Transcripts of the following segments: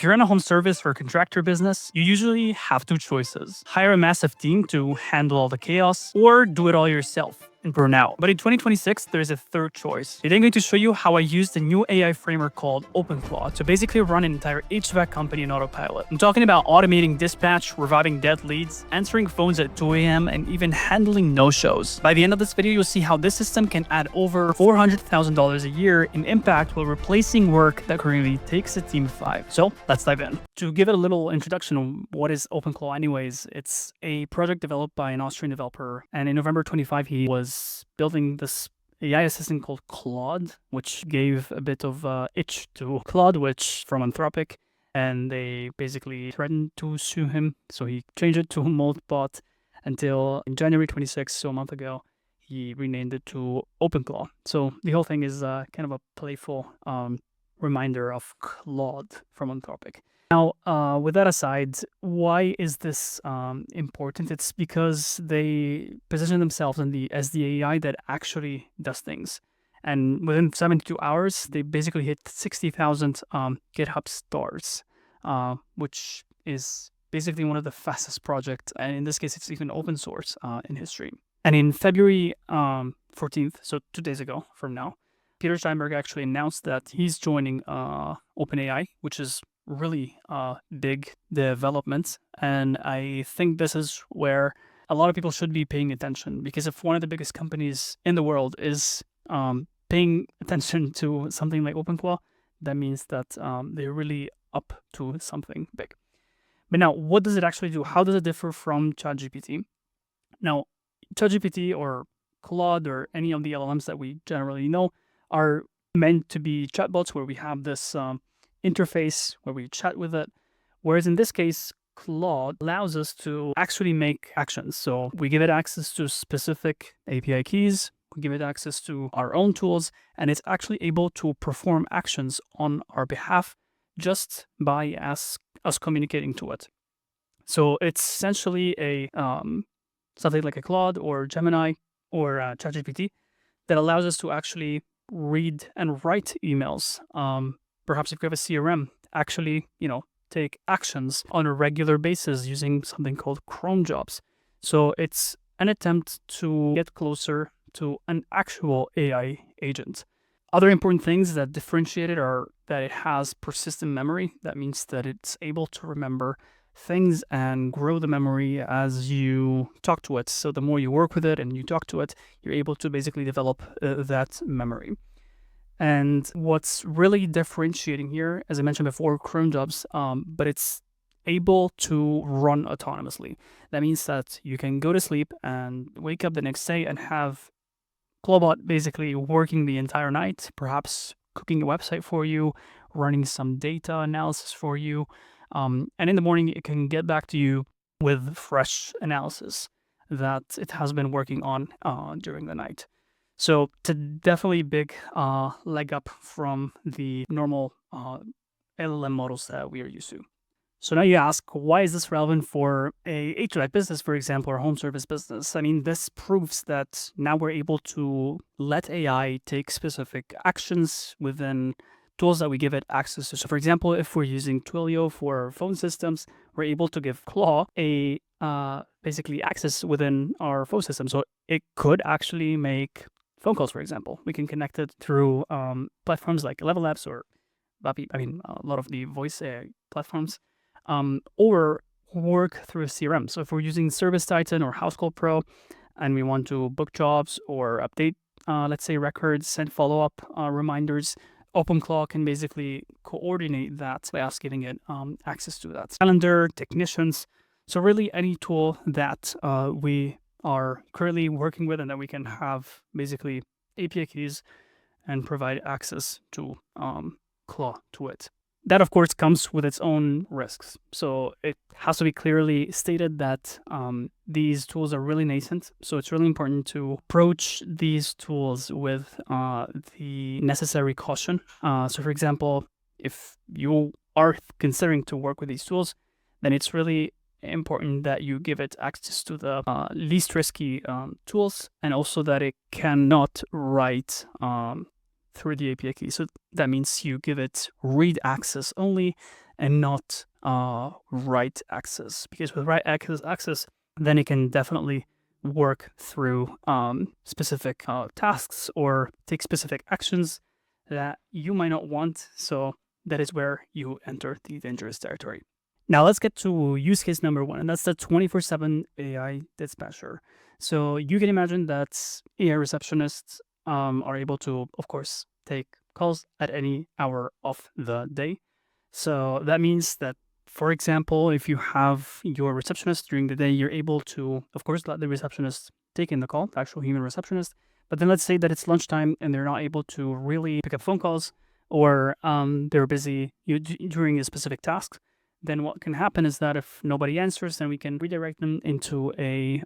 If you're in a home service or contractor business, you usually have two choices. Hire a massive team to handle all the chaos, or do it all yourself and burn out. But in 2026, there's a third choice. Today I'm going to show you how I used a new AI framework called OpenClaw to basically run an entire HVAC company in autopilot. I'm talking about automating dispatch, reviving dead leads, answering phones at 2 a.m., and even handling no-shows. By the end of this video, you'll see how this system can add over $400,000 a year in impact while replacing work that currently takes a team of 5. So let's dive in. To give it a little introduction on what is OpenClaw anyways, it's a project developed by an Austrian developer, and in November 25 he was building this AI assistant called Claude, which gave a bit of itch to Claude, which from Anthropic, and they basically threatened to sue him, so he changed it to Moltbot until in January 26, so a month ago, he renamed it to OpenClaw. So the whole thing is kind of a playful reminder of Claude from Anthropic. Now, with that aside, why is this important? It's because they position themselves as the AI that actually does things. And within 72 hours, they basically hit 60,000 GitHub stars, which is basically one of the fastest projects. And in this case, it's even open source in history. And in February 14th, so 2 days ago from now, Peter Steinberg actually announced that he's joining OpenAI, which is really big development. And I think this is where a lot of people should be paying attention, because if one of the biggest companies in the world is paying attention to something like OpenClaw, that means that they're really up to something big. But now, what does it actually do? How does it differ from ChatGPT? Now, ChatGPT or Claude or any of the LLMs that we generally know are meant to be chatbots where we have this interface where we chat with it. Whereas in this case, Claude allows us to actually make actions. So we give it access to specific API keys, we give it access to our own tools, and it's actually able to perform actions on our behalf just by us communicating to it. So it's essentially a something like a Claude or Gemini or ChatGPT that allows us to actually read and write emails. Perhaps if you have a CRM, actually, take actions on a regular basis using something called cron jobs. So it's an attempt to get closer to an actual AI agent. Other important things that differentiate it are that it has persistent memory. That means that it's able to remember things and grow the memory as you talk to it. So the more you work with it and you talk to it, you're able to basically develop that memory. And what's really differentiating here, as I mentioned before, cron jobs, but it's able to run autonomously. That means that you can go to sleep and wake up the next day and have Clawbot basically working the entire night, perhaps cooking a website for you, running some data analysis for you, and in the morning it can get back to you with fresh analysis that it has been working on during the night. So it's a definitely big leg up from the normal LLM models that we are used to. So now you ask, why is this relevant for a HVAC business, for example, or home service business? I mean, this proves that now we're able to let AI take specific actions within tools that we give it access to. So for example, if we're using Twilio for phone systems, we're able to give Claw a basically access within our phone system. So it could actually make phone calls, for example. We can connect it through platforms like Level Apps or a lot of the voice AI platforms, or work through a CRM. So if we're using Service Titan or House Call Pro and we want to book jobs or update, let's say, records, send follow-up reminders, OpenClaw can basically coordinate that by us giving it access to that. Calendar, technicians, so really any tool that we are currently working with and that we can have basically API keys and provide access to Claw to it. That, of course, comes with its own risks. So it has to be clearly stated that these tools are really nascent. So it's really important to approach these tools with the necessary caution. So, for example, if you are considering to work with these tools, then it's really important that you give it access to the least risky tools, and also that it cannot write through the API key. So that means you give it read access only, and not write access. Because with write access, then it can definitely work through specific tasks or take specific actions that you might not want. So that is where you enter the dangerous territory. Now let's get to use case number 1, and that's the 24/7 AI dispatcher. So you can imagine that AI receptionists are able to, of course, take calls at any hour of the day. So that means that, for example, if you have your receptionist during the day, you're able to, of course, let the receptionist take in the call, the actual human receptionist. But then let's say that it's lunchtime and they're not able to really pick up phone calls, or they're busy during a specific task. Then what can happen is that if nobody answers, then we can redirect them into a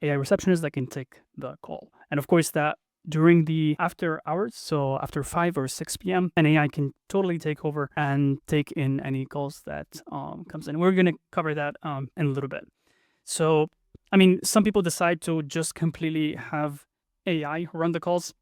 AI receptionist that can take the call. And of course, that during the after hours, so after 5 or 6 p.m., an AI can totally take over and take in any calls that comes in. We're going to cover that in a little bit. So, I mean, some people decide to just completely have AI run the calls.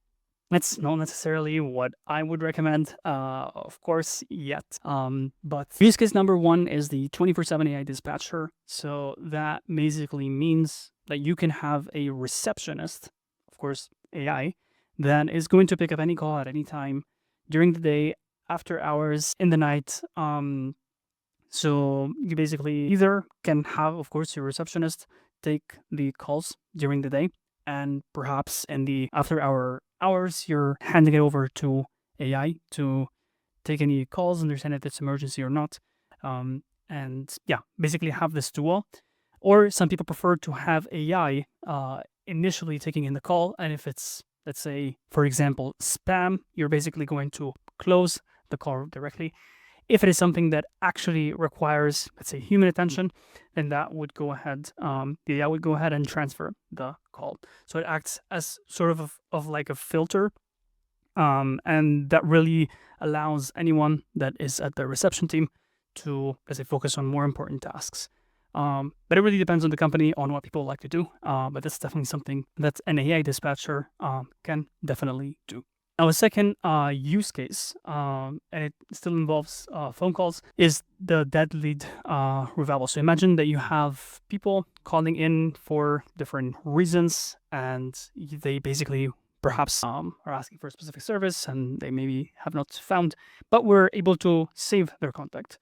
That's not necessarily what I would recommend, of course, yet. But use case number 1 is the 24/7 AI dispatcher. So that basically means that you can have a receptionist, of course, AI, that is going to pick up any call at any time during the day, after hours, in the night. So you basically either can have, of course, your receptionist take the calls during the day, and perhaps in the after hours, you're handing it over to AI to take any calls, understand if it's emergency or not. And yeah, basically have this dual. Or some people prefer to have AI initially taking in the call. And if it's, let's say, for example, spam, you're basically going to close the call directly. If it is something that actually requires, let's say, human attention, then that would go ahead, the AI would go ahead and transfer the call. So it acts as sort of like a filter, and that really allows anyone that is at the reception team to, let's say, focus on more important tasks. But it really depends on the company, on what people like to do. But that's definitely something that an AI dispatcher can definitely do. Now, a second use case, and it still involves phone calls, is the dead lead revival. So imagine that you have people calling in for different reasons, and they basically perhaps are asking for a specific service, and they maybe have not found, but we're able to save their contact.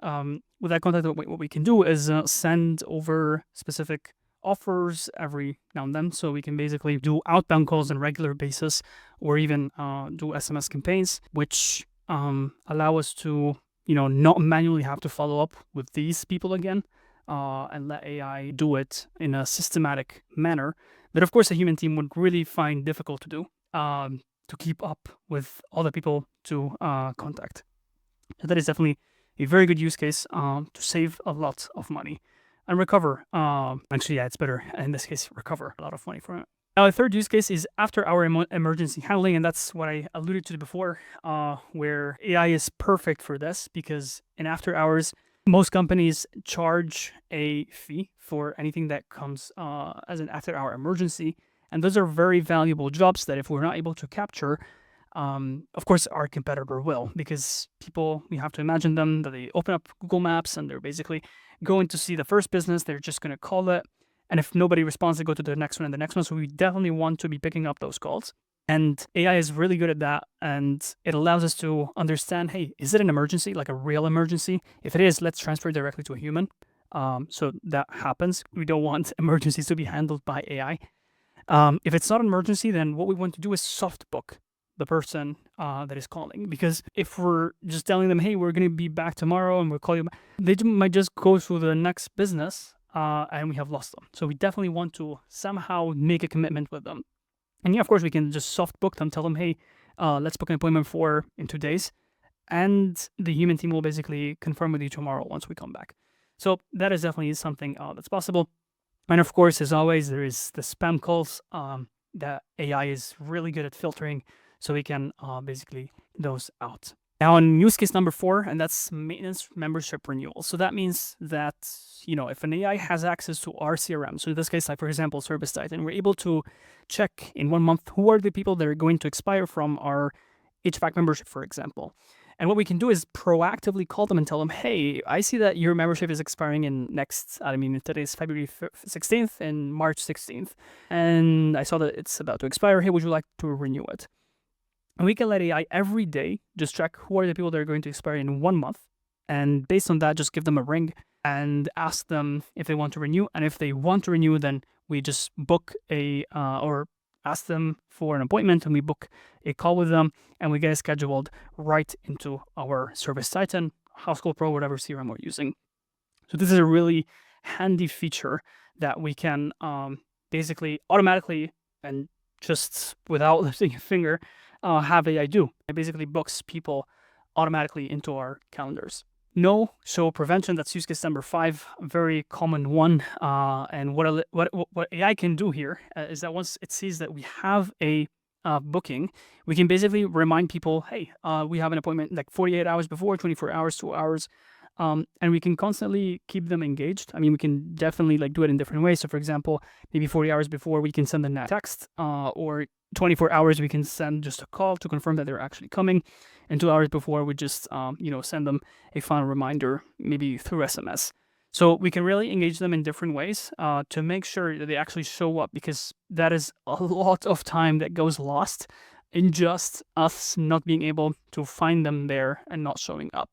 With that contact, what we can do is send over specific offers every now and then, so we can basically do outbound calls on a regular basis, or even do SMS campaigns, which allow us to, not manually have to follow up with these people again, and let AI do it in a systematic manner that, of course, a human team would really find difficult to do, to keep up with all the people to contact. So that is definitely a very good use case to save a lot of money and recover. Actually, yeah, it's better in this case, recover a lot of money from it. Now, the third use case is after-hour emergency handling, and that's what I alluded to before, where AI is perfect for this, because in after hours, most companies charge a fee for anything that comes as an after-hour emergency, and those are very valuable jobs that if we're not able to capture, of course, our competitor will, because people, we have to imagine them that they open up Google Maps and they're basically going to see the first business, they're just going to call it. And if nobody responds, they go to the next one and the next one. So we definitely want to be picking up those calls. And AI is really good at that. And it allows us to understand, hey, is it an emergency, like a real emergency? If it is, let's transfer directly to a human. So that happens. We don't want emergencies to be handled by AI. If it's not an emergency, then what we want to do is soft book the person that is calling, because if we're just telling them, hey, we're going to be back tomorrow and we'll call you, they might just go to the next business and we have lost them. So we definitely want to somehow make a commitment with them. And yeah, of course, we can just soft book them, tell them, hey, let's book an appointment for in 2 days, and the human team will basically confirm with you tomorrow once we come back. So that is definitely something that's possible. And of course, as always, there is the spam calls that AI is really good at filtering, so we can basically those out. Now, in use case number 4, and that's maintenance membership renewal. So that means that, if an AI has access to our CRM, so in this case, like for example, Service Titan, we're able to check in 1 month who are the people that are going to expire from our HVAC membership, for example. And what we can do is proactively call them and tell them, hey, I see that your membership is expiring in today's February 16th and March 16th. And I saw that it's about to expire. Hey, would you like to renew it? And we can let AI every day just track who are the people that are going to expire in 1 month. And based on that, just give them a ring and ask them if they want to renew. And if they want to renew, then we just book or ask them for an appointment, and we book a call with them, and we get it scheduled right into our Service Titan, Housecall Pro, whatever CRM we're using. So this is a really handy feature that we can basically automatically and just without lifting a finger have AI do. It basically books people automatically into our calendars. No-show prevention, that's use case number 5, very common one. And what AI can do here is that once it sees that we have a booking, we can basically remind people, hey, we have an appointment like 48 hours before, 24 hours, 2 hours. And we can constantly keep them engaged. I mean, we can definitely like do it in different ways. So for example, maybe 40 hours before we can send them a text, or 24 hours we can send just a call to confirm that they're actually coming, and 2 hours before we just send them a final reminder, maybe through SMS. So we can really engage them in different ways to make sure that they actually show up, because that is a lot of time that goes lost in just us not being able to find them there and not showing up.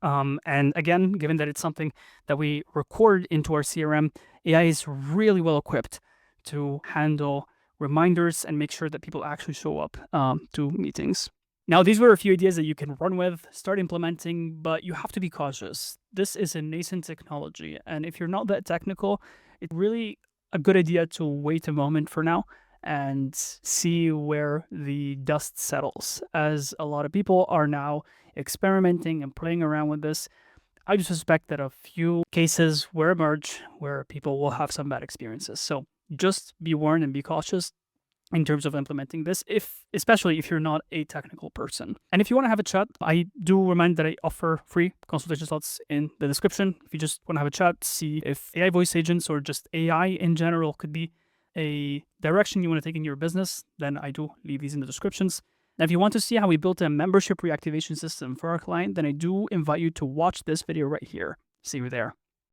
And again, given that it's something that we record into our CRM, AI is really well equipped to handle reminders and make sure that people actually show up to meetings. Now, these were a few ideas that you can run with, start implementing, but you have to be cautious. This is a nascent technology, and if you're not that technical, it's really a good idea to wait a moment for now and see where the dust settles, as a lot of people are now experimenting and playing around with this. I do suspect that a few cases will emerge where people will have some bad experiences. So just be warned and be cautious in terms of implementing this, especially if you're not a technical person. And if you want to have a chat, I do remind that I offer free consultation slots in the description. If you just want to have a chat, see if AI voice agents or just AI in general could be a direction you want to take in your business, then I do leave these in the descriptions. Now, if you want to see how we built a membership reactivation system for our client, then I do invite you to watch this video right here. See you there.